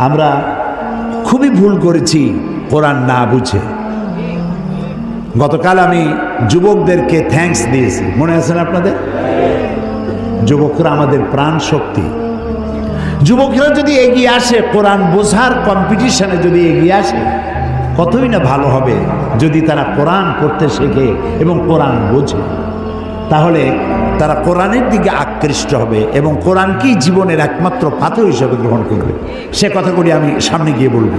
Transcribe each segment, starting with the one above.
আমরা খুবই ভুল করেছি কোরআন না বুঝে। গতকাল আমি যুবকদেরকে থ্যাঙ্কস দিয়েছি, মনে আছে না আপনাদের? যুবকরা আমাদের প্রাণ শক্তি। যুবকরা যদি এগিয়ে আসে, কোরআন বোঝার কম্পিটিশনে যদি এগিয়ে আসে, কতই না ভালো হবে যদি তারা কোরআন পড়তে শেখে এবং কোরআন বোঝে। তাহলে তারা কোরআনের দিকে আকৃষ্ট হবে এবং কোরআনকেই জীবনের একমাত্র পাথর হিসেবে গ্রহণ করবে। সে কথাগুলি আমি সামনে গিয়ে বলব।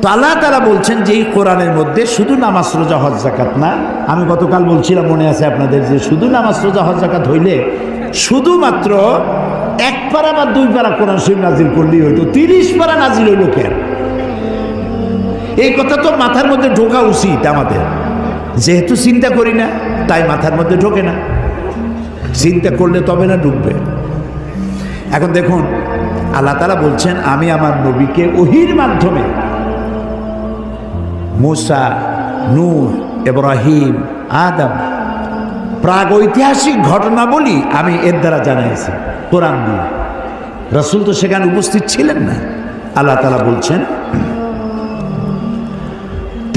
তো আল্লাহ তাআলা বলছেন যে এই কোরআনের মধ্যে শুধু নামাজ রোজা হজ যাকাত না, আমি গতকাল বলছিলাম মনে আছে আপনাদের, যে শুধু নামাজ রোজা হজ যাকাত হইলে শুধুমাত্র 1 পারা বা 2 পারা কোরআন শরীফ নাজিল করলেই হইতো, 30 পারা নাজিল হইল কেন? এই কথা তো মাথার মধ্যে ঢোকা উচিত আমাদের। যেহেতু চিন্তা করি না তাই মাথার মধ্যে ঢোকে না, চিন্তা করলে তবে না ঢুকবে। এখন দেখুন আল্লাহ তাআলা বলছেন আমি আমার নবীকে ওহীর মাধ্যমে মুসা, নূহ, ইব্রাহিম, আদম প্রাগৈতিহাসিক ঘটনাবলী আমি এর দ্বারা জানাইছি কোরআন দিয়ে। রাসূল তো সেখানে উপস্থিত ছিলেন না। আল্লাহ তাআলা বলছেন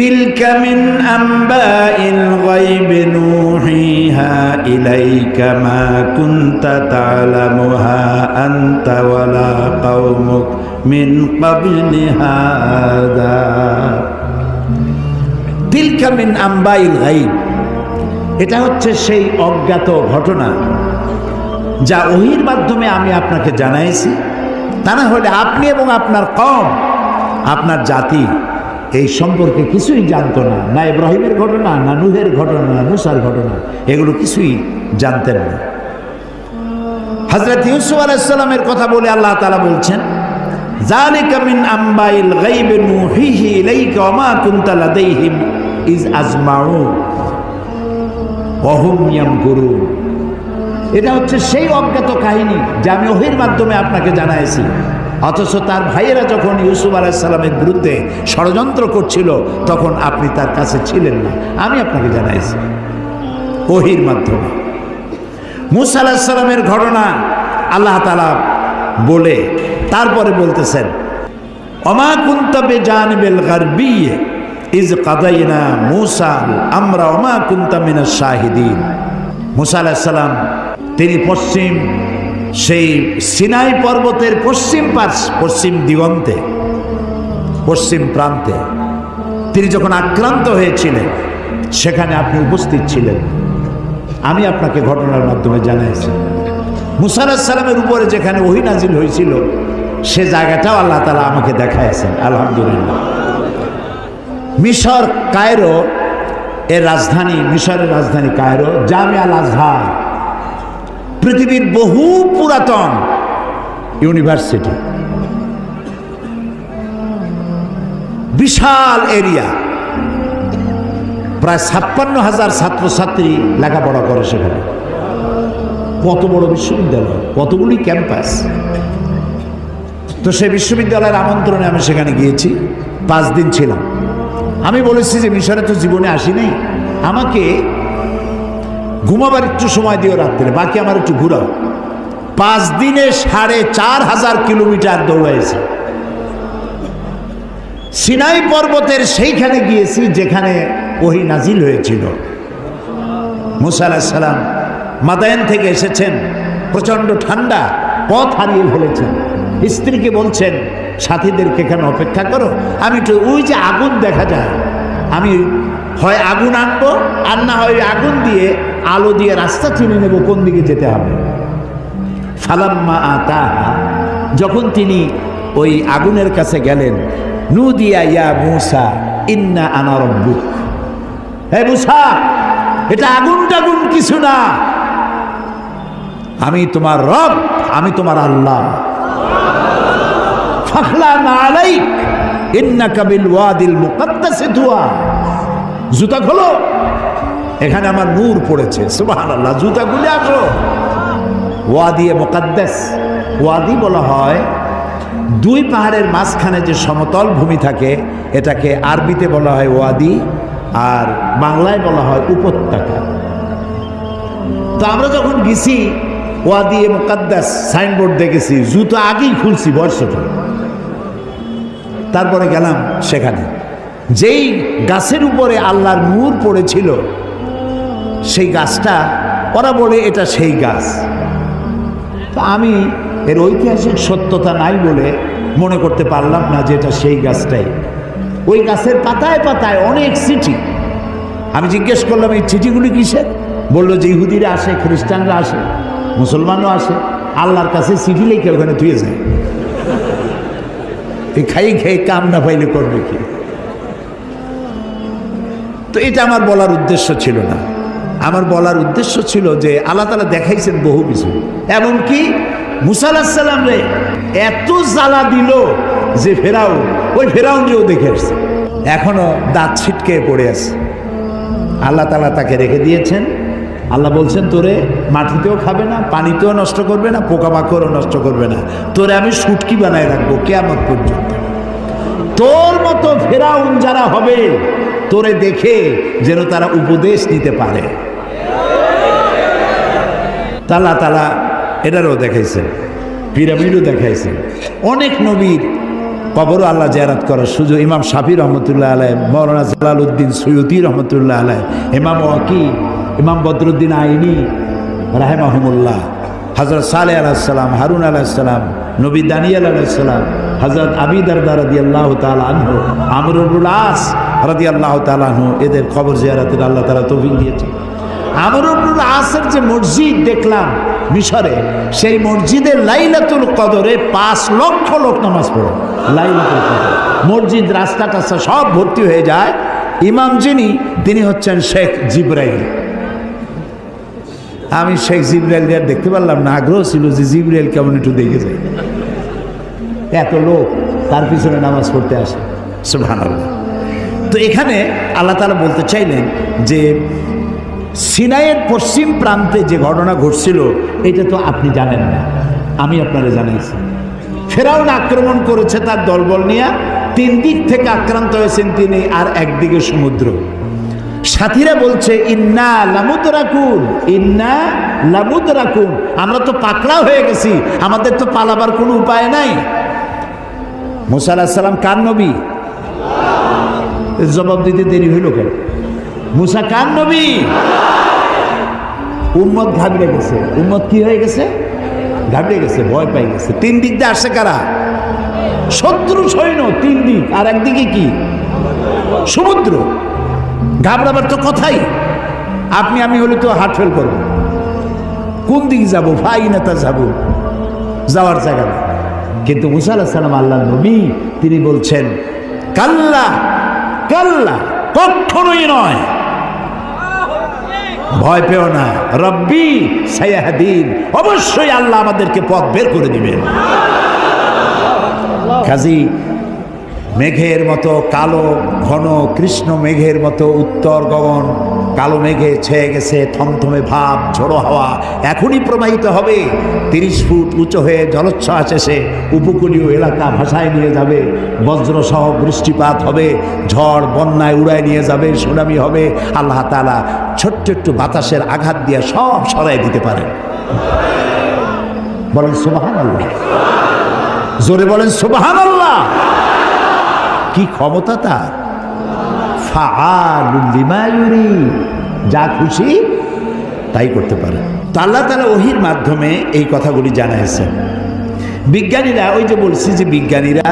تلك من أنباء الغيب نوحيها إليك ما كنت تعلمها أنت ولا قومك من قبل هذا تلك من أنباء الغيب, এটা হচ্ছে সেই অজ্ঞাত ঘটনা যা ওহীর মাধ্যমে আমি আপনাকে জানাইছি। তা না হলে আপনি এবং আপনার কওম, আপনার জাতি এই সম্পর্কে কিছুই জানতো না। না ইব্রাহিমের ঘটনা, না নূহের ঘটনা, না মুসার ঘটনা, এগুলো কিছুই জানতেন না। হযরত ইউসুফ আলাইহিস সালামের কথা বলে আল্লাহ তাআলা বলছেন যালিকা মিন আম্বাইল গায়বি নূহিহি ইলাইকা ওয়া মা কুনতা লাদাইহিম ইজ আজমাউ ওয়া হুম ইয়ামকুরুন। এটা হচ্ছে সেই অজ্ঞাত কাহিনী যা আমি ওহীর মাধ্যমে আপনাকে জানাইছি, অথচ তার ভাইয়েরা যখন ইউসুফ আলাইহিস সালামের বিরুদ্ধে ষড়যন্ত্র করছিল তখন আপনি তার কাছে ছিলেন না। আমি আপনাকে জানাইছি ওহীর মাধ্যমে। মূসা আলাইহিস সালামের ঘটনা আল্লাহ তাআলা বলে তারপরে বলতেছেন ওমা কুনতা বিজানিবিল গারবি ইজ কাদাইনা মূসা আমরা ওমা কুনতা মিনাশ শাহিদিন। মূসা আলাইহিস সালাম তিনি পশ্চিম সেই সিনাই পর্বতের পশ্চিম দিগন্তে, পশ্চিম প্রান্তে তিনি যখন আক্রান্ত হয়েছিলেন সেখানে আপনি উপস্থিত ছিলেন। আমি আপনাকে ঘটনার মাধ্যমে জানাইছি। মূসা আলাইহিস সালামের উপরে যেখানে ওহী নাজিল হয়েছিল সে জায়গাটাও আল্লাহ তাআলা আমাকে দেখাইছেন। আলহামদুলিল্লাহ। মিশর কায়রো এর রাজধানী, মিশরের রাজধানী কায়রো, জামিয়া আল আজহার পৃথিবীর বহু পুরাতন ইউনিভার্সিটি, বিশাল এরিয়া, প্রায় 56,000 ছাত্রছাত্রী লেখাপড়া করে সেখানে। কত বড় বিশ্ববিদ্যালয়, কতগুলি ক্যাম্পাস। তো সেই বিশ্ববিদ্যালয়ের আমন্ত্রণে আমি সেখানে গিয়েছি, 5 দিন ছিলাম। আমি বলেছি যে মিশরে তো জীবনে আসি নাই, আমাকে ঘুমাবার একটু সময় দিও রাত্রে, বাকি আমার একটু ঘুরাও। 5 দিনে 4,500 কিলোমিটার দৌড়াইছি। সিনাই পর্বতের সেইখানে গিয়েছি যেখানে ওহী নাজিল হয়েছিল। মূসা আলাইহিস সালাম মাদায়েন থেকে এসেছেন, প্রচন্ড ঠান্ডা, পথ হারিয়ে ফেলেছেন। স্ত্রীকে বলছেন সাথীদেরকে এখানে অপেক্ষা করো, আমি একটু ওই যে আগুন দেখা যায়, আমি হয় আগুন আনবো আর না হয় আগুন দিয়ে আলো দিয়ে রাস্তা চিনে নেব কোন দিকে যেতে হবে। ফালাম্মা আতাহা, যখন তিনি ওই আগুনের কাছে গেলেন, নুদিয়া ইয়া মূসা ইন্না আনা রাব্বুক, হে মূসা এটা আগুন টাগুন কিছু না, আমি তোমার রব, আমি তোমার আল্লাহ। ফাখলানা আলাইক ইন্নাকা বিল ওয়াদিল মুকদ্দাসি তুয়া, জুতা খোলো, এখানে আমার নূর পড়েছে। সুবহানাল্লাহ, জুতা খুলে আসো। ওয়াদি মুকদ্দাস, ওয়াদি বলা হয় 2 পাহাড়ের মাঝখানে যে সমতল ভূমি থাকে এটাকে আরবিতে বলা হয় ওয়াদি, আর বাংলায় বলা হয় উপত্যকা। তো আমরা যখন গেছি ওয়াদি মুকাদ্দাস সাইনবোর্ড দেখেছি, জুতো আগেই খুলছি বর্ষটা। তারপরে গেলাম সেখানে, যেই গাছের উপরে আল্লাহর নূর পড়েছিল সেই গাছটা, ওরা বলে এটা সেই গাছ। তো আমি এর ঐতিহাসিক সত্যতা নাই বলে মনে করতে পারলাম না যে এটা সেই গাছটাই। ওই গাছের পাতায় পাতায় অনেক চিঠি। আমি জিজ্ঞেস করলাম এই চিঠিগুলি কিসের? বললো যে ইহুদিরা আসে, খ্রিস্টানরা আসে, মুসলমানও আসে, আল্লাহর কাছে চিঠি লিখে ওখানে তুই যায়। এই খাই খেয়ে কাম না পাইলে করবে কি? তো এটা আমার বলার উদ্দেশ্য ছিল না। আমার বলার উদ্দেশ্য ছিল যে আল্লাহ তাআলা দেখাইছেন বহু কিছু, এমনকি মুসা আলাইহিস সালাম রে এত জ্বালা দিল যে ওই ফেরাউনকেও দেখে আসছে, এখনো দাঁত ছিটকে পড়ে আছে। আল্লাহ তাআলা তাকে রেখে দিয়েছেন। আল্লাহ বলছেন তোরে মাটিতেও খাবে না, পানিতেও নষ্ট করবে না, পোকামাকড়ও নষ্ট করবে না, তোরে আমি শুটকি বানায় রাখবো কিয়ামত পর্যন্ত। তোর মতো ফেরাউন যারা হবে তোরে দেখে যেন তারা উপদেশ নিতে পারে। আল্লাহ তাআলা এটারও দেখাইছেন, পিরামিডও দেখাইছেন। অনেক নবীর কবরও আল্লাহ জিয়ারত করার সুযোগ। ইমাম শাফি রহমতুল্লাহ আলাইহি, মৌলানা জালালউদ্দিন সৈয়দী রহমতুল্লাহ আলাইহি, ইমাম ওয়াকি, ইমাম বদরুদ্দিন আইনি রাহিমাহুমুল্লাহ, হযরত সালেহ আলাইহিস সালাম, হারুন আলাইহিস সালাম, নবী দানিয়েল আলাইহিস সালাম, হযরত আবি দারদা রাদিয়াল্লাহু তাআলা আনহু, আমর ইবনুল আস রাদিয়াল্লাহু তাআলা আনহু, এদের কবর জিয়ারতের আল্লাহ তাআলা তৌফিক দিয়েছেন। আমর ইবনুল আসের যে মসজিদ দেখলাম মিশরে, সেই মসজিদে লাইলাতুল কদরে 5 লক্ষ লোক নামাজ পড়ে। লাইলাতুল কদর মসজিদ, রাস্তাটা সব ভর্তি হয়ে যায়। ইমাম যিনি, তিনি হচ্ছেন শেখ জিবরাইল। আমি শেখ জিবরাইলকে দেখতে পারলাম না, আগ্রহ ছিল যে জিবরাইল কেমন একটু দেখে যায়। এত লোক তার পিছনে নামাজ পড়তে আসে, সুবহানাল্লাহ। তো এখানে আল্লাহ তাআলা বলতে চাইলেন যে সিনাইয়ের পশ্চিম প্রান্তে যে ঘটনা ঘটছিল এটা তো আপনি জানেন না, আমি আপনারা জানাইছি। ফেরাউন আক্রমণ করেছে তার দলবল নিয়ে, 3 দিক থেকে আক্রান্ত হয়েছেন তিনি, আর একদিকে সমুদ্র। সাথীরা বলছে ইন্না লামুদরাকুন, ইন্না লামুদরাকুন, আমরা তো পাকড়া হয়ে গেছি, আমাদের তো পালাবার কোনো উপায় নাই। মুসা আলাইহিস সালাম কার নবী? জবাব দিতে দেরি হইল কেন? মুসা কার নবী? উম্মত ঘাবড়ে গেছে। উম্মত কি হয়ে গেছে? ঘাবড়ে গেছে, ভয় পাই গেছে। 3 দিক দিয়ে আসছে কারা? শত্রু সৈন্য 3 দিক, আর একদিকে কি? সমুদ্র। ঘাবড়াবার তো কথাই, আপনি আমি হলে তো হার্ট ফেল করবো। কোন দিকে যাবো? ফাইনাতা যাবো, যাওয়ার জায়গা না। কিন্তু মুসা আলাইহিস সালাম আল্লাহর নবী, তিনি বলছেন কাল্লা কাল্লা, কখনোই নয়, ভয় পেও না, রব্বি সায়াহদিন, অবশ্যই আল্লাহ আমাদেরকে পথ বের করে দিবেন। কাজী মেঘের মতো কালো ঘন কৃষ্ণ মেঘের মতো উত্তর গগন কালো মেঘে ছেয়ে গেছে, থমথমে ভাব, ঝোড়ো হাওয়া এখনই প্রবাহিত হবে। 30 ফুট উঁচু হয়ে জলোচ্ছ্বাস এসে উপকূলীয় এলাকা ভাসায় নিয়ে যাবে, বজ্রসহ বৃষ্টিপাত হবে, ঝড় বন্যায় উড়ায় নিয়ে যাবে, সুনামি হবে। আল্লাহ তাআলা ছোট্ট একটু বাতাসের আঘাত দিয়ে সব সরাই দিতে পারেন। বলেন সুবহানাল্লাহ, জোরে বলেন সুবহানাল্লাহ। কি ক্ষমতা তার! ফাআলুল লিমা ইউরিদ, যা খুশি তাই করতে পারে। তো আল্লাহ তাআলা ওহীর মাধ্যমে এই কথাগুলি জানাইছেন। বিজ্ঞানীরা, ওই যে বলছি যে বিজ্ঞানীরা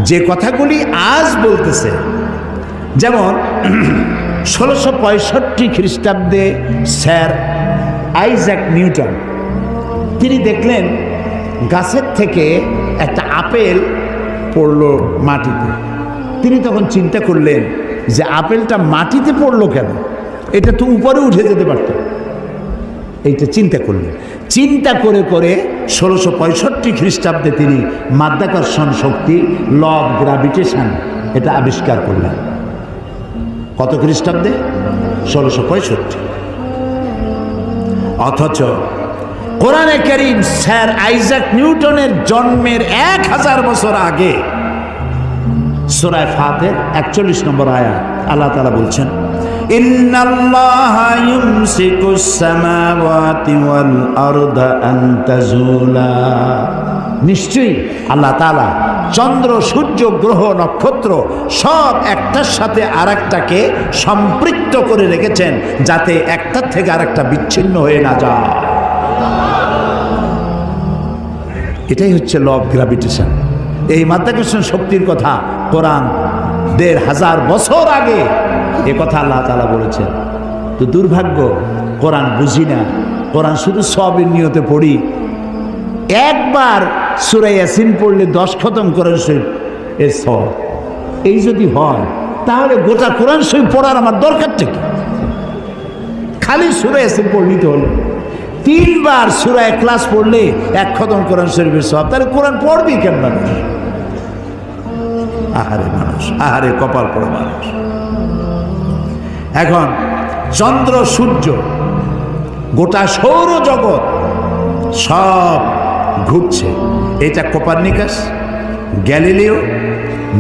যে কথাগুলি আজ বলতেছে, যেমন 1665 খ্রিস্টাব্দে স্যার আইজ্যাক নিউটন, তিনি দেখলেন গাছের থেকে একটা আপেল পড়লো মাটিতে। তিনি তখন চিন্তা করলেন যে আপেলটা মাটিতে পড়লো কেন, এটা তো উপরে উঠে যেতে পারত। এইটা চিন্তা করলেন। চিন্তা করে করে 1665 খ্রিস্টাব্দে তিনি মাধ্যাকর্ষণ শক্তি, ল অফ গ্র্যাভিটেশন, এটা আবিষ্কার করলেন। কত খ্রিস্টাব্দে? 1665। অথচ কোরআনে কারীম স্যার আইজ্যাক নিউটনের জন্মের 1000 বছর আগে সূরা ফাতির 41 নম্বর আয়াত আল্লাহ তাআলা বলছেন ইন্নাল্লাহা ইউমসিকুস সামাওয়াতি ওয়াল আরদা আন তাজুলা, নিশ্চয়ই আল্লাহ তাআলা চন্দ্র, সূর্য, গ্রহ, নক্ষত্র সব একটার সাথে আরেকটাকে সম্পৃক্ত করে রেখেছেন, যাতে একটার থেকে আরেকটা বিচ্ছিন্ন হয়ে না যায়। এটাই হচ্ছে ল অফ গ্র্যাভিটেশন। এই মাধ্যাকর্ষণ শক্তির কথা কোরআন ১৫০০ বছর আগে এ কথা আল্লাহ তাআলা বলেছেন। তো দুর্ভাগ্য, কোরআন বুঝি না, কোরআন শুধু সবের নিয়তে পড়ি। একবার সূরা ইয়াসিন পড়লে 10 খতম কোরআন শরীফ এর সব। এই যদি হয় তাহলে গোটা কোরআন শরীফ পড়ার আমার দরকারটা কি? খালি সূরা ইয়াসিন পড়লেই তো হলো। 3 বার সূরা ইখলাস পড়লে 1 খতম কোরআন শরীফের সব। তাহলে কোরআন পড়বি কেন মানুষ? আহারে মানুষ, আহারে কপাল পড়া মানুষ। এখন চন্দ্র, সূর্য, গোটা সৌরজগৎ সব ঘুরছে। এটা কোপার্নিকাস, গ্যালিলিও,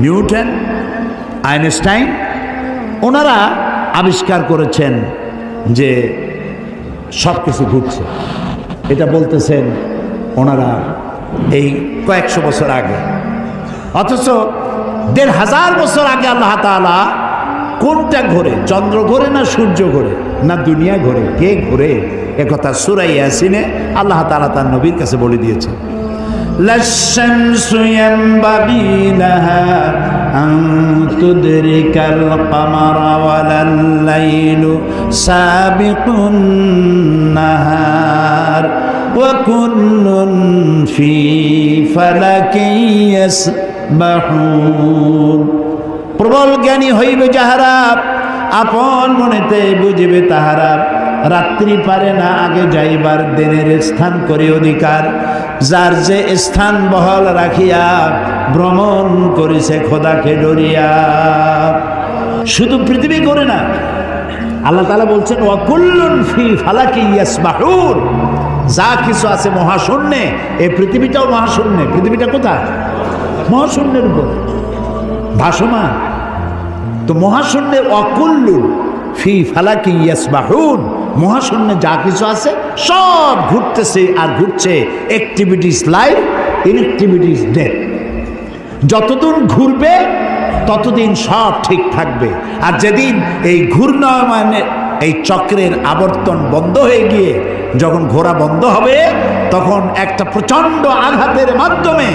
নিউটন, আইনস্টাইন ওনারা আবিষ্কার করেছেন যে সব কিছু ঘুরছে। এটা বলতেছেন ওনারা এই কয়েকশো বছর আগে। অথচ ১৫০০ বছর আগে আল্লাহ তাআলা কোনটা ঘোরে? চন্দ্র ঘোরে না সূর্য ঘোরে না দুনিয়া ঘোরে? কে ঘোরে? একথা সূরা ইয়াসিনে আল্লাহ তাআলা তার নবীর কাছে বলে দিয়েছেন। লাশ-শামসু ইয়ানবাগি লাহা আন তুদরিকাল কামারা ওয়ালাল লাইলু সাবিকুন নাহার ওয়া কুল্লুন ফি ফালাকিন ইয়াসবাহুন। প্রবল জ্ঞানী হইবে যাহারা, আপন মনেতে বুঝিবে তাহারা। রাত্রি পারে না আগে যাইবার, দিনের স্থান করে অধিকার। যার যে স্থান বহাল রাখিয়া ভ্রমণ করিছে খোদাকে ডরিয়া। শুধু পৃথিবী করে না, আল্লাহ তাআলা বলছেন ওয়া কুল্লুন ফি ফালাকি ইয়াসবাহুন। যা কিছু আছে মহাশূন্যে, এই পৃথিবীটাও মহাশূন্যে। পৃথিবীটা কোথায়? মহাশূন্যের উপর ভাসমান। তো মহাশূন্যে অকুল্লুন ফি ফালাকি ইয়াসবাহুন, মহাশূন্যে যা কিছু আছে সব ঘুরতেছে আর ঘুরছে। Activities life, inactivities death. যতদিন ঘুরবে ততদিন সব ঠিক থাকবে। আর যেদিন এই ঘূর্ণায়মানের এই চক্রের আবর্তন বন্ধ হয়ে গিয়ে যখন ঘোরা বন্ধ হবে, তখন একটা প্রচণ্ড আঘাতের মাধ্যমে,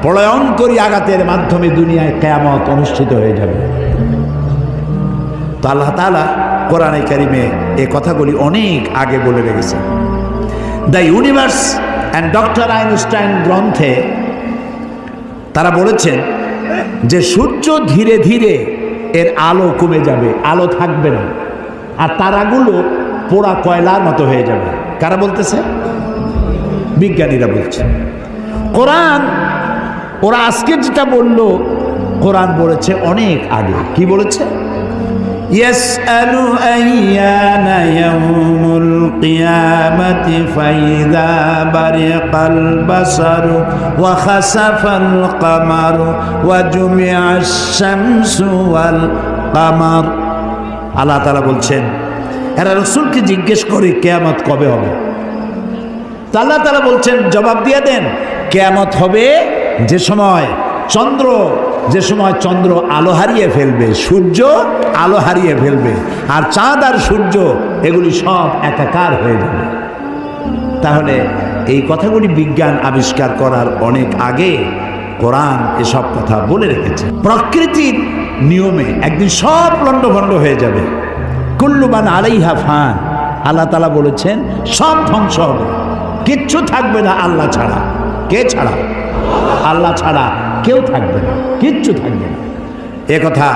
প্রলয়ঙ্করী আঘাতের মাধ্যমে দুনিয়ায় কিয়ামত অনুষ্ঠিত হয়ে যাবে। তো আল্লাহ তাআলা কোরআনে কারিমে এই কথাগুলি অনেক আগে বলে রেখেছেন। The universe and doctor Einstein গ্রন্থে তারা বলেছেন যে সূর্য ধীরে ধীরে এর আলো কমে যাবে, আলো থাকবে না, আর তারাগুলো পোড়া কয়লার মতো হয়ে যাবে। কারা বলতেছে? বিজ্ঞানীরা বলছে। কোরআন ওরা আজকে যেটা বলল, কোরআন বলেছে অনেক আগে। কি বলেছে? ইয়াসআলু আইয়ানা ইয়াউমুল কিয়ামাতি ফাইযা বারিকাল বাসারু ওয়া খাসাফাল কামারু ওয়া জুমিআশ শামসু ওয়াল কামার। আল্লাহ তাআলা বলছেন এরা রাসূলকে জিজ্ঞেস করে কিয়ামত কবে হবে। তো আল্লাহ তাআলা বলছেন জবাব দিয়ে দেন, কিয়ামত হবে যে সময় চন্দ্র আলো হারিয়ে ফেলবে, সূর্য আলো হারিয়ে ফেলবে, আর চাঁদ আর সূর্য এগুলি সব একাকার হয়ে যাবে। তাহলে এই কথাগুলি বিজ্ঞান আবিষ্কার করার অনেক আগে কোরআন এসব কথা বলে রেখেছে। প্রকৃতির নিয়মে একদিন সব লণ্ডভণ্ড হয়ে যাবে। কুল্লু মান আলাইহা ফান। আল্লাহ তাআলা বলেছেন সব ধ্বংস হবে, কিচ্ছু থাকবে না আল্লাহ ছাড়া। কে ছাড়া? আল্লাহ ছাড়া কেউ থাকবে না, কিচ্ছু থাকবে না। এ কথা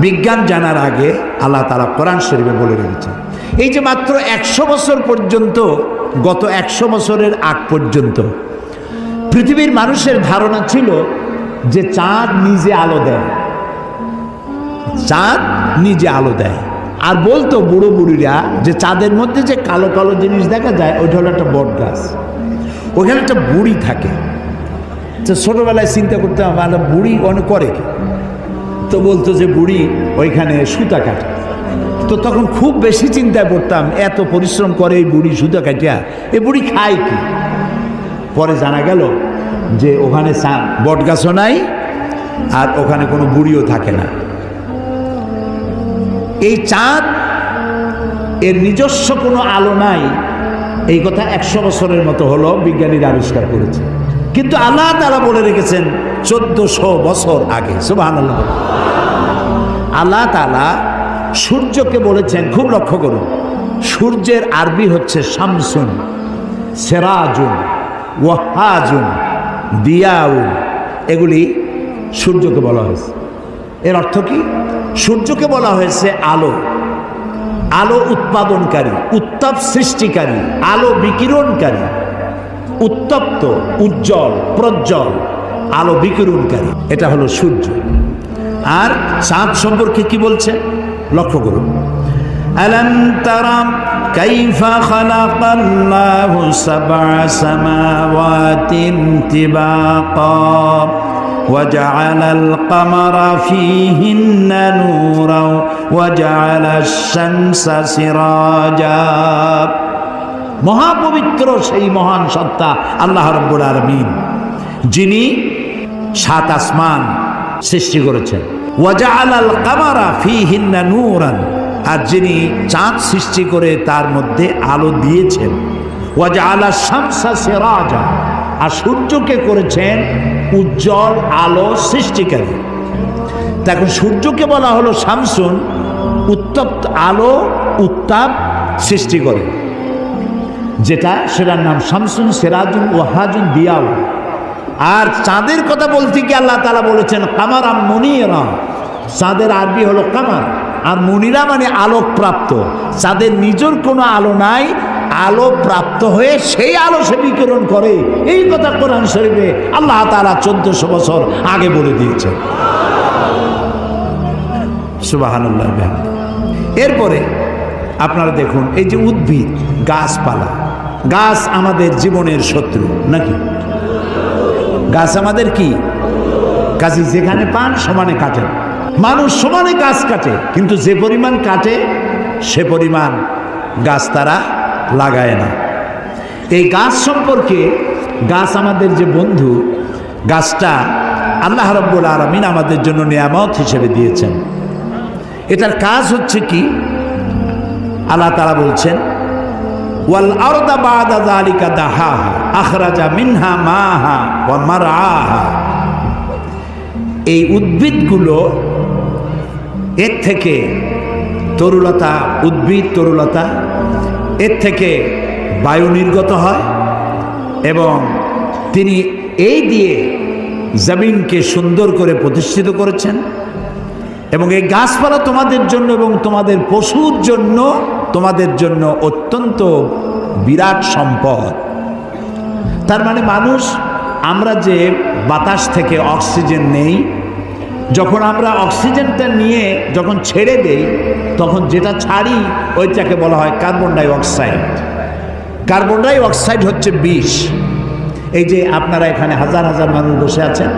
বিজ্ঞান জানার আগে আল্লাহ তাআলা কোরআন শরীফে বলে রেখেছেন। এই যে মাত্র 100 বছর পর্যন্ত, গত 100 বছরের আগ পর্যন্ত পৃথিবীর মানুষের ধারণা ছিল যে চাঁদ নিজে আলো দেয়, চাঁদ নিজে আলো দেয়। আর বলতো বুড়ো বুড়িরা যে চাঁদের মধ্যে যে কালো কালো জিনিস দেখা যায় ওইটা হলো একটা বট গাছ, ওইখানে একটা বুড়ি থাকে। তো ছোটোবেলায় চিন্তা করতে হবে বুড়ি অনেক করে কি, তো বলতো যে বুড়ি ওইখানে সুতা কাটে। তো তখন খুব বেশি চিন্তায় পড়তাম, এত পরিশ্রম করে এই বুড়ি সুতা কাটিয়া, এই বুড়ি খায় কি? পরে জানা গেল যে ওখানে বট গাছও নাই আর ওখানে কোনো বুড়িও থাকে না। এই চাঁদ এর নিজস্ব কোনো আলো নাই, এই কথা 100 বছরের মতো হলো বিজ্ঞানীরা আবিষ্কার করেছে। কিন্তু আল্লাহ তাআলা বলে রেখেছেন 1400 বছর আগে। সুবহানাল্লাহ। আল্লাহ তাআলা সূর্যকে বলেছেন, খুব লক্ষ্য করুন, সূর্যের আরবি হচ্ছে শামসুন, সেরাজুন, ওয়াহাজুন, দিয়াউন, এগুলি সূর্যকে বলা হয়েছে। এর অর্থ কি? সূর্যকে বলা হয়েছে আলো, আলো উৎপাদনকারী, উত্তাপ সৃষ্টিকারী, আলো বিকিরণকারী, উত্তপ্ত, উজ্জ্বল, প্রজ্জ্বল, আলো বিকিরণকারী, এটা হলো সূর্য। আর চাঁদ সম্পর্কে কি বলছে লক্ষ্য করুন। আলাম তারা কাইফা খালাকাল্লাহু সাবআ সামাওয়াতিন তিবাকা وجعل القمر فيهن نورا وجعل الشمس سراجا। মহাপবিত্র সেই মহান সত্তা আল্লাহ রাব্বুল আলামিন, যিনি 7 আসমান সৃষ্টি করেছেন। ওয়াজআলাল কামারা ফীহিন্না নূরান, আর যিনি চাঁদ সৃষ্টি করে তার মধ্যে আলো দিয়েছেন। ওয়াজআলাশ শামসা সিরাজা, আর সূর্যকে করেছেন উজ্জ্বল আলো সৃষ্টিকারী। তখন সূর্যকে বলা হলো শামসুন, উত্তপ্ত আলো, উত্তাপ সৃষ্টি করে যেটা, সেটার নাম শামসুন, সিরাজুন, ওয়াহাজুন, দিয়াউ। আর চাঁদের কথা বলতে কি আল্লাহ তাআলা বলেছেন কামারা মুনিরা। চাঁদের আরবি হলো কামার, আর মুনিরা মানে আলোক প্রাপ্ত। চাঁদের নিজের কোনো আলো নাই, আলো প্রাপ্ত হয়ে সেই আলো সে বিকিরণ করে। এই কথা কোরআন শরীফে আল্লাহ তাআলা 1400 বছর আগে বলে দিয়েছেন। সুবহানাল্লাহ। এরপরে আপনারা দেখুন, এই যে উদ্ভিদ, গাছপালা, গাছ আমাদের জীবনের শত্রু নাকি? গাছ আমাদের কি? কাজে যেখানে পান সমানে কাটেন। মানুষ সমানে গাছ কাটে, কিন্তু যে পরিমাণ কাটে সে পরিমাণ গাছ তারা লাগায় না। এই গাছ সম্পর্কে, গাছ আমাদের যে বন্ধু, গাছটা আল্লাহ রাব্বুল আলামিন আমাদের জন্য নিয়ামত হিসেবে দিয়েছেন। এটার কাজ হচ্ছে কি? আল্লাহ তাআলা বলছেন ওয়াল আরদা বা'দা যালিকা দাহাহা আখরাজা মিনহা মাহা ওয়া মারআহা। এই উদ্ভিদগুলো, এর থেকে তরুলতা, উদ্ভিদ তরুলতা, এর থেকে বায়ু নির্গত হয় এবং তিনি এই দিয়ে জমিনকে সুন্দর করে প্রতিষ্ঠিত করেছেন। এবং এই গাছপালা তোমাদের জন্য এবং তোমাদের পশুর জন্য, তোমাদের জন্য অত্যন্ত বিরাট সম্পদ। তার মানে মানুষ, আমরা যে বাতাস থেকে অক্সিজেন নেই, যখন আমরা অক্সিজেনটা নিয়ে যখন ছেড়ে দেই, তখন যেটা ছাড়ি ওইটাকে বলা হয় carbon die oxide. Carbon die oxide হচ্ছে বিষ। এই যে আপনারা এখানে হাজার হাজার মানুষ বসে আছেন,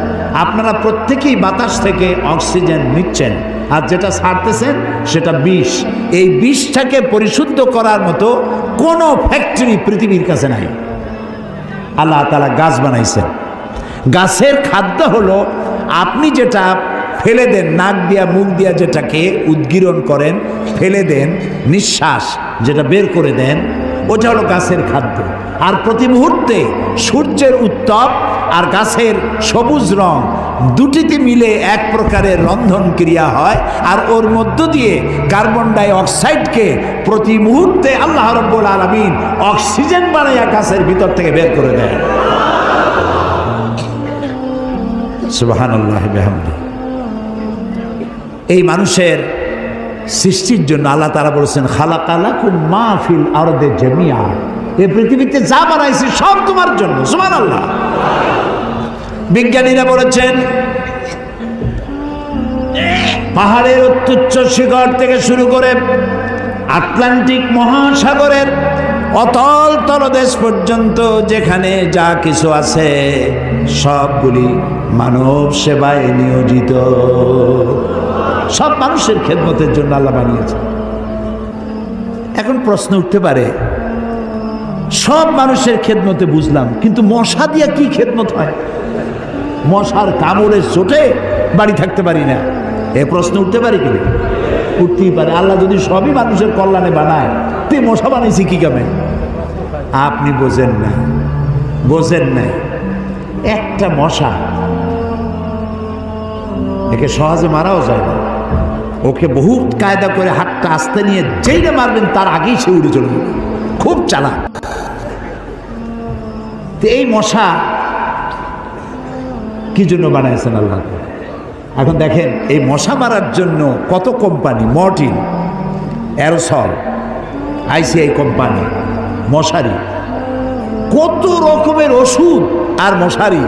আপনারা প্রত্যেকেই বাতাস থেকে অক্সিজেন নিচ্ছেন, আর যেটা ছাড়তেছেন সেটা বিষ। এই বিষটাকে পরিশুদ্ধ করার মতো কোনো ফ্যাক্টরি পৃথিবীর কাছে নাই। আল্লাহ তাআলা গাছ বানাইছেন। গাছের খাদ্য হলো, আপনি যেটা ফেলে দেন, নাক দিয়া মুখ দিয়া যেটাকে উদ্গীরণ করেন, ফেলে দেন, নিঃশ্বাস যেটা বের করে দেন, ওটা হলো গাছের খাদ্য। আর প্রতি মুহূর্তে সূর্যের উত্তাপ আর গাছের সবুজ রং দুটিতে মিলে এক প্রকারের রন্ধন ক্রিয়া হয়, আর ওর মধ্য দিয়ে কার্বন ডাই অক্সাইডকে প্রতি মুহূর্তে আল্লাহ রাব্বুল আলামিন অক্সিজেন বানাইয়া গাছের ভিতর থেকে বের করে দেয়। সুবহানাল্লাহি বিহামদিহি। এই মানুষের সৃষ্টির জন্য আল্লাহ তাআলা বলেছেন খালাকালাকুম মা ফিল আরদি জামিআ। এই পৃথিবীতে যা বানাইছি সব তোমার জন্য। সুবহানাল্লাহ। বিজ্ঞানীরা বলেছেন পাহাড়ের অত্যুচ্চ শিখর থেকে শুরু করে আটলান্টিক মহাসাগরের অতল তলদেশ পর্যন্ত যেখানে যা কিছু আছে সবগুলি মানব সেবায় নিয়োজিত। সব মানুষের খেদমতের জন্য আল্লাহ বানিয়েছে। এখন প্রশ্ন উঠতে পারে, সব মানুষের খেদমতে বুঝলাম, কিন্তু মশা দিয়া কি খেদমত হয়? মশার কামড়ের চোটে বাড়ি থাকতে পারি না, এ প্রশ্ন উঠতে পারে কি? উঠতেই পারে। আল্লাহ যদি সবই মানুষের কল্যাণে বানায়, তে মশা বানাইছি কি কামে? আপনি বোঝেন না, বোঝেন না। একটা মশা, একে সহজে মারাও যায় না, ওকে বহু কায়দা করে হাতটা আস্তে নিয়ে যেইটা মারবেন তার আগেই সে উড়ে চলে যাবে, খুব চালাক। এই মশা কি জন্য বানাইছেন আল্লাহ? এখন দেখেন, এই মশা মারার জন্য কত company, Mortein, aerosol, ICI company, মশারি, কত রকমের ওষুধ আর মশারি,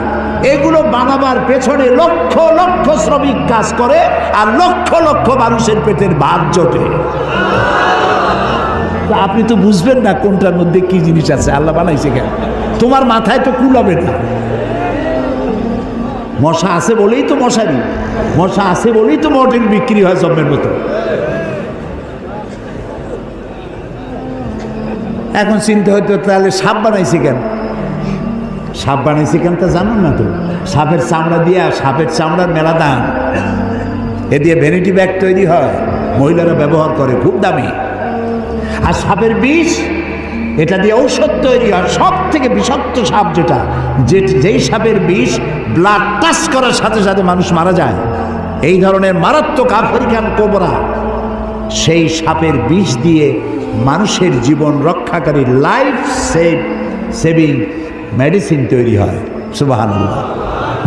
এগুলো বানাবার পেছনে লক্ষ লক্ষ শ্রমিক কাজ করে আর লক্ষ লক্ষ মানুষের পেটের ভাত জোটে। আপনি তো বুঝবেন না কোনটার মধ্যে কি জিনিস আছে, আল্লাহ বানাইছে কেন? তোমার মাথায় তো কুলাবে না। মশা আছে বলেই তো মশারি, মশা আছে বলেই তো মর্টিন বিক্রি হয় জম্মের মতো। এখন চিন্তা হইতো, তাহলে সাপ বানাইছে কেন? সাপ বানাইছে কেন তা জানুন না তো? সাপের চামড়া দিয়া, সাপের চামড়ার মেলা দাম, এ দিয়ে ভ্যানিটি ব্যাগ তৈরি হয়, মহিলারা ব্যবহার করে, খুব দামি। আর সাপের বিষ, এটা দিয়ে ঔষধ তৈরি হয়। সব থেকে বিষাক্ত সাপ যেটা, যেই সাপের বিষ ব্লাড টাচ করার সাথে সাথে মানুষ মারা যায়, এই ধরনের মারাত্মক আফ্রিকান কোবরা, সেই সাপের বিষ দিয়ে মানুষের জীবন রক্ষাকারী লাইফ সেভিং মেডিসিন তৈরি হয়। সুবহানাল্লাহ।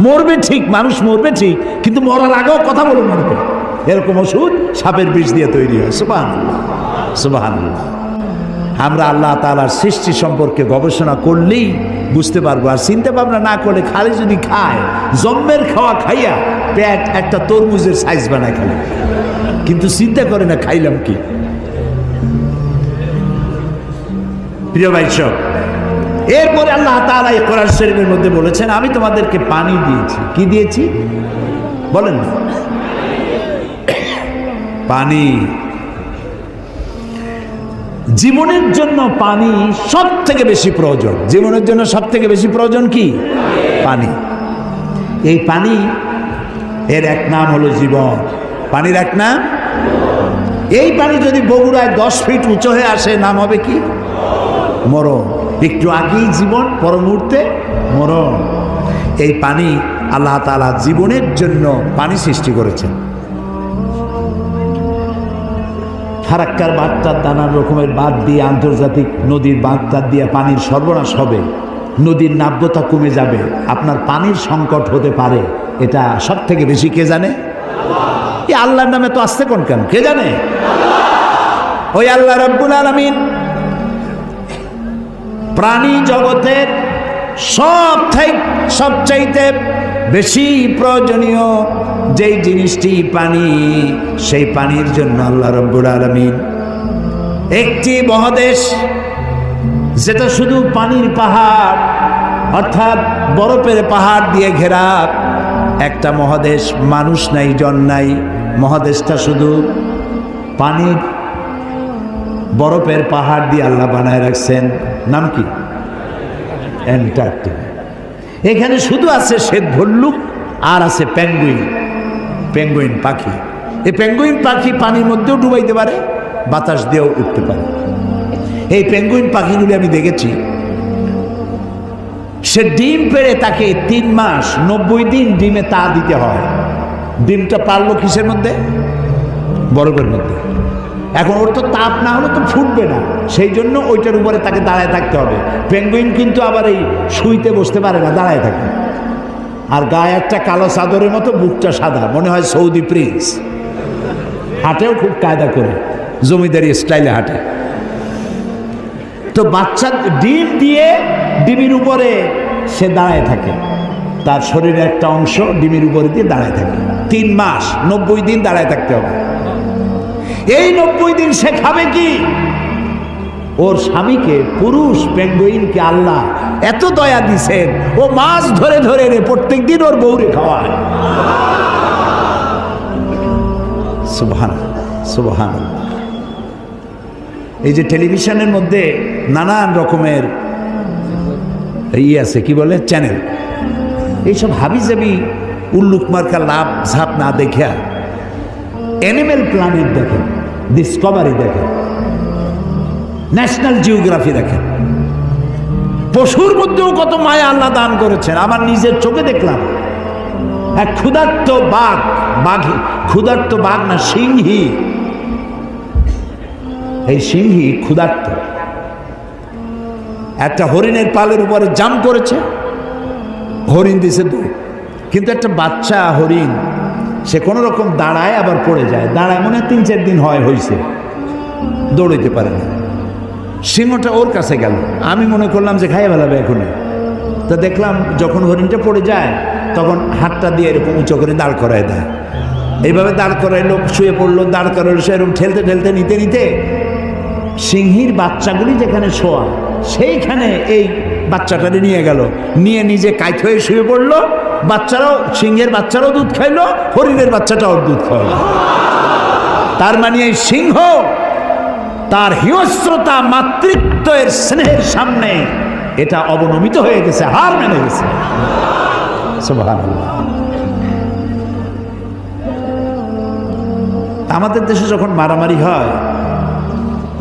মরবে ঠিক, মানুষ মরবে ঠিক, কিন্তু মরার আগেও কথা বলে মরবে, এরকম ওষুধ সাপের বিষ দিয়ে তৈরি হয়। সুবহানাল্লাহ, সুবহানাল্লাহ। আমরা আল্লাহ তাআলার সৃষ্টি সম্পর্কে গবেষণা করলেই বুঝতে পারবো, আর চিন্তা ভাবনা না করলে খালি যদি খায়, জন্মের খাওয়া খাইয়া পেট একটা তরমুজের সাইজ বানায় খালি, কিন্তু চিন্তা করে না খাইলাম কি। প্রিয় ভাই সব, এরপরে আল্লাহ তাআলা এই কোরআন শরীফের মধ্যে বলেছেন, আমি তোমাদেরকে পানি দিয়েছি। কি দিয়েছি বলেন না? পানি। জীবনের জন্য পানি সব থেকে বেশি প্রয়োজন। জীবনের জন্য সব থেকে বেশি প্রয়োজন কি? পানি। এই পানি এর এক নাম হলো জীবন। পানির এক নাম, এই পানি যদি বগুড়ায় 10 ফিট উঁচু হয়ে আসে, নাম হবে কি? মরণ। একটু আগেই জীবন, পর মুহূর্তে মরণ। এই পানি আল্লাহ তাআলা জীবনের জন্য পানি সৃষ্টি করেছেন। ফারাক্কার বাঁধটার নানান রকমের বাঁধ দিয়ে, আন্তর্জাতিক নদীর বাঁধটার দিয়ে পানির সর্বনাশ হবে, নদীর নাব্যতা কমে যাবে, আপনার পানির সংকট হতে পারে। এটা সব থেকে বেশি কে জানে? এই আল্লাহর নামে তো আসতে কোন কেন, কে জানে? ওই আল্লাহ রাব্বুল আলামিন প্রাণী জগতের সবচাইতে বেশি প্রয়োজনীয় যেই জিনিসটি পানি, সেই পানির জন্য আল্লাহ রাব্বুল আলামিন একটি মহাদেশ, যেটা শুধু পানির পাহাড় অর্থাৎ বরফের পাহাড় দিয়ে ঘেরা একটা মহাদেশ, মানুষ নাই, জন নাই, মহাদেশটা শুধু পানির বরফের পাহাড় দিয়ে আল্লাহ বানায় রাখছেন। নাম কি? অ্যান্টার্কটিকা। এখানে শুধু আছে শ্বেত ভল্লুক আর আছে পেঙ্গুইন, পেঙ্গুইন পাখি। এই পেঙ্গুইন পাখি পানির মধ্যেও ডুবাইতে পারে, বাতাস দিয়েও উঠতে পারে। এই পেঙ্গুইন পাখিগুলি আমি দেখেছি, সে ডিম পেড়ে তাকে 3 মাস 90 দিন ডিমে তা দিতে হয়। ডিমটা পারলো কিসের মধ্যে? বরফের মধ্যে। এখন ওর তো তাপ না হলে তো ফুটবে না, সেই জন্য ওইটার উপরে তাকে দাঁড়ায় থাকতে হবে। পেঙ্গুইন কিন্তু আবার এই শুইতে বসতে পারে না, দাঁড়ায় থাকে। আর গায়ে একটা কালো চাদরের মতো, বুকটা সাদা, মনে হয় সৌদি প্রিন্স। হাঁটেও খুব কায়দা করে, জমিদারি স্টাইলে হাঁটে। তো বাচ্চা ডিম দিয়ে ডিমের উপরে সে দাঁড়ায় থাকে, তার শরীরের একটা অংশ ডিমের উপরে দিয়ে দাঁড়ায় থাকে। 3 মাস 90 দিন দাঁড়ায় থাকতে হবে। এই 90 দিন সে খাবে কি? ওর স্বামীকে, পুরুষ পেঙ্গুইনকে আল্লাহ এত দয়া দিছেন, ও মাছ ধরে ধরে প্রত্যেক দিন ওর বউরে খাওয়ায়। সুবহানাল্লাহ, সুবহানাল্লাহ। এই যে টেলিভিশনের মধ্যে নানান রকমের আছে কি বলে চ্যানেল, এইসব হাবিজাবি উল্লুক মার্কা লাভ ঝাপ না দেখা অ্যানিমেল প্ল্যানেট দেখেন, ডিসকভারি দেখেন, ন্যাশনাল জিওগ্রাফি দেখেন। পশুর মধ্যেও কত মায়া আল্লাহ দান করেছেন। আমার নিজের চোখে দেখলাম এক ক্ষুধার্ত ক্ষুধার্ত বাঘ না সিংহী, এই সিংহী ক্ষুধার্ত একটা হরিণের পালের উপরে জাম্প করেছে, হরিণ দিছে দৌড়, কিন্তু একটা বাচ্চা হরিণ সে কোনো রকম দাঁড়ায় আবার পড়ে যায়, দাঁড়ায় মনে 3-4 দিন হয়েছে, দৌড়াইতে পারে না। সিংহটা ওর কাছে গেল, আমি মনে করলাম যে খাইয়ে ফেলাবে এখনই। তা দেখলাম যখন হরিণটা পড়ে যায় তখন হাতটা দিয়ে এরকম উঁচু করে দাঁড় করায় দেয়, এইভাবে দাঁড় করাইলো, শুয়ে পড়লো, দাঁড় করাইলো, সে এরকম ঠেলতে ঠেলতে নিতে নিতে সিংহীর বাচ্চাগুলি যেখানে শোয়া সেইখানে এই বাচ্চাটারে নিয়ে গেল, নিয়ে নিজে কাইত হয়ে শুয়ে পড়লো। বাচ্চারাও, সিংহের বাচ্চারাও দুধ খাইলো, হরিণের বাচ্চাটাও দুধ খাইল। তার মানে এই সিংহ তার হিংস্রতা মাতৃত্বের স্নেহের সামনে এটা অবনমিত হয়ে গেছে, হার মেনে গেছে। সুবহানাল্লাহ। আমাদের দেশে যখন মারামারি হয়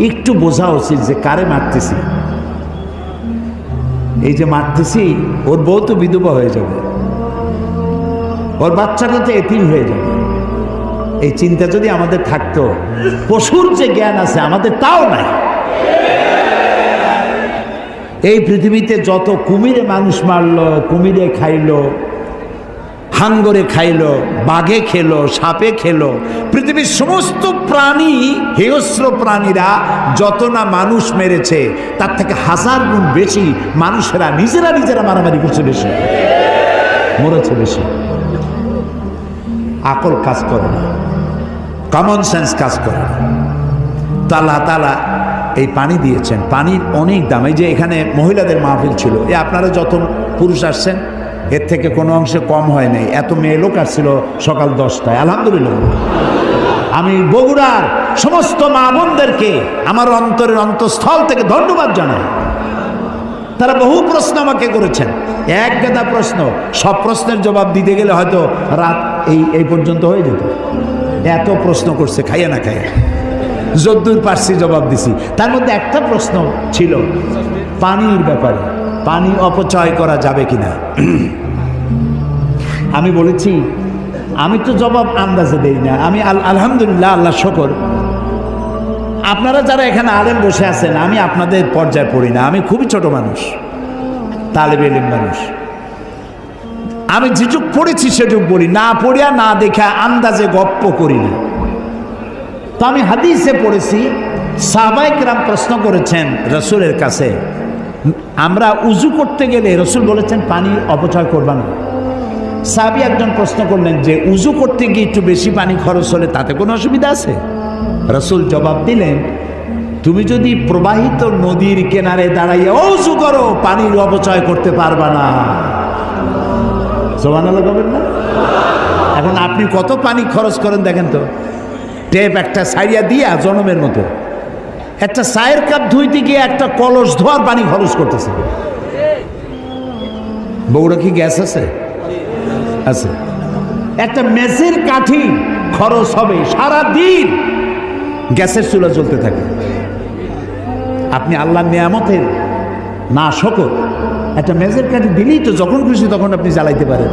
একটু বোঝা উচিত যে কারে মারতেছি। এই যে মারতেছি, ওর বউ তো বিধবা হয়ে যাবে, ওর বাচ্চাটা তো এতিম হয়ে যাবে। এই চিন্তা যদি আমাদের থাকতো, পশুর যে জ্ঞান আছে আমাদের তাও নাই। এই পৃথিবীতে যত কুমিরে মানুষ মারলো, কুমিরে খাইলো, হাঙ্গরে খাইলো, বাঘে খেলো, সাপে খেলো, পৃথিবীর সমস্ত প্রাণী, হিংস্র প্রাণীরা যত না মানুষ মেরেছে তার থেকে 1000 গুণ বেশি মানুষেরা নিজেরা মারামারি করছে, বেশি মরেছে, বেশি। আকল কাজ করে না, কমন সেন্স কাজ করে না। তো আল্লাহ তাআলা এই পানি দিয়েছেন, পানির অনেক দাম। এই যে এখানে মহিলাদের মাহফিল ছিল, আপনারা যত পুরুষ আসছেন এর থেকে কোনো অংশে কম হয় নাই। এত মেয়ে লোক আসছিল সকাল 10টায়, আলহামদুলিল্লাহ। আমি বগুড়ার সমস্ত মা বোনদেরকে আমার অন্তরের অন্তঃস্থল থেকে ধন্যবাদ জানাই। তারা বহু প্রশ্ন আমাকে করেছেন, এক গাদা প্রশ্ন, সব প্রশ্নের জবাব দিতে গেলে হয়তো রাত এই পর্যন্ত হয়ে যেত। এত প্রশ্ন করছে, খাইয়া না খাইয়া যদ্দূর পারছি জবাব দিছি। তার মধ্যে একটা প্রশ্ন ছিল পানির ব্যাপারে, পানি অপচয় করা যাবে কিনা। আমি বলেছি আমি তো জবাব আন্দাজে দেই না, আমি আলহামদুলিল্লাহ, আল্লাহ শকর, আপনারা যারা এখানে আলেম বসে আছেন আমি আপনাদের পর্যায়ে পড়ি না, আমি খুবই ছোট মানুষ, তালেবে ইলম মানুষ। আমি যেটুক পড়েছি সেটুক বলি, না পড়িয়া না দেখা আন্দাজে গপ্প করি না। তো আমি হাদিসে পড়েছি, সাহাবায়ে কেরাম প্রশ্ন করেছেন রসুলের কাছে, আমরা উজু করতে গেলে রসুল বলেছেন পানি অপচয় করবা না। সাহাবী একজন প্রশ্ন করলেন যে উজু করতে গিয়ে একটু বেশি পানি খরচ হলে তাতে কোনো অসুবিধা আছে? রসুল জবাব দিলেন, তুমি যদি প্রবাহিত নদীর কিনারে দাঁড়াইয়া উজু করো পানির অপচয় করতে পারবা না। সুবহানাল্লাহ বলবেন না? এখন আপনি কত পানি খরচ করেন দেখেন তো, টেপ একটা সাইয়া দিয়া জনমের মতো, একটা চায়ের কাপ ধুইতে গিয়ে একটা কলস ধোয়ার পানি খরচ করতেছে। বগুড়া কি গ্যাস আছে? আছে। একটা মেসের কাঠি খরচ হবে সারা দিন, গ্যাসের চুলা জ্বলতে থাকে। আপনি আল্লাহর নিয়ামতের না শকর, একটা মেসের কাঠি দিলেই তো যখন খুশি তখন আপনি জ্বালাইতে পারেন।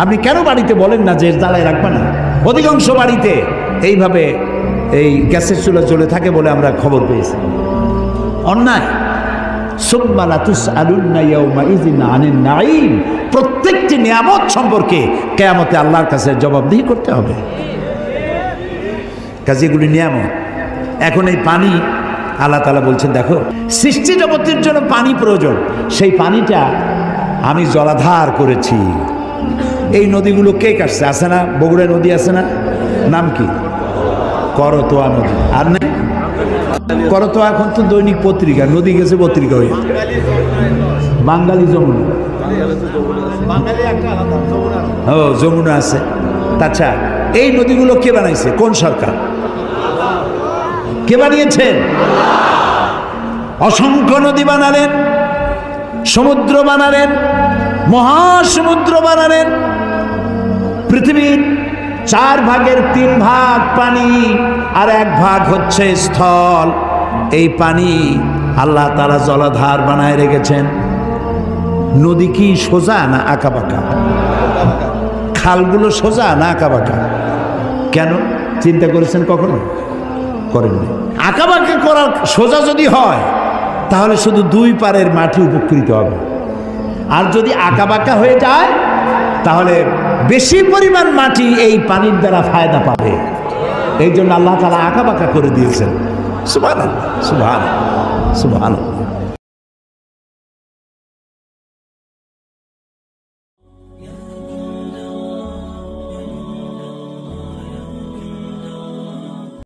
আপনি কেন বাড়িতে বলেন না যে জ্বালাই রাখবে না? অধিকাংশ বাড়িতে এইভাবে এই গ্যাসের চুলা জ্বলে থাকে বলে আমরা খবর পেয়েছি। অন্যায়। প্রত্যেকটি নিয়ামত সম্পর্কে কিয়ামতে আল্লাহর কাছে জবাবদিহি করতে হবে। কাজেগুলি নিয়ামত। এখন এই পানি আল্লাহ তাআলা বলছেন, দেখো সৃষ্টি জগতের জন্য পানি প্রয়োজন, সেই পানিটা আমি জলাধার করেছি। এই নদীগুলো কে কাটছে? আছে না বগুড়া নদী আছে না, নাম কি? করতোয়া নদী। আর নেই করতোয়া, এখন তো দৈনিক পত্রিকা, নদী গেছে পত্রিকা হয়ে। বাঙালি যমুনা, ও যমুনা আছে। আচ্ছা, এই নদীগুলো কে বানাইছে? কোন সরকার? কে বানিয়েছেন? অসংখ্য নদী বানালেন, সমুদ্র বানালেন, মহাসমুদ্র বানালেন। পৃথিবীর 4 ভাগের 3 ভাগ পানি আর 1 ভাগ হচ্ছে স্থল। এই পানি আল্লাহ তাআলা জলাধার বানায় রেখেছেন। নদী কি সোজা না আঁকাবাঁকা? খালগুলো সোজা না আঁকাবাঁকা? কেন চিন্তা করেছেন কখনো? করেননি। আঁকাবাঁকা করার সোজা যদি হয় তাহলে শুধু 2 পারের মাটি উপকৃত হবে, আর যদি আঁকাবাঁকা হয়ে যায় তাহলে বেশি পরিমাণ মাটি এই পানির দ্বারা ফায়দা পাবে। এই জন্য আল্লাহ তাআলা আঁকাবাঁকা করে দিয়েছেন। সুবহানাল্লাহ, সুবহানাল্লাহ, সুবহানাল্লাহ।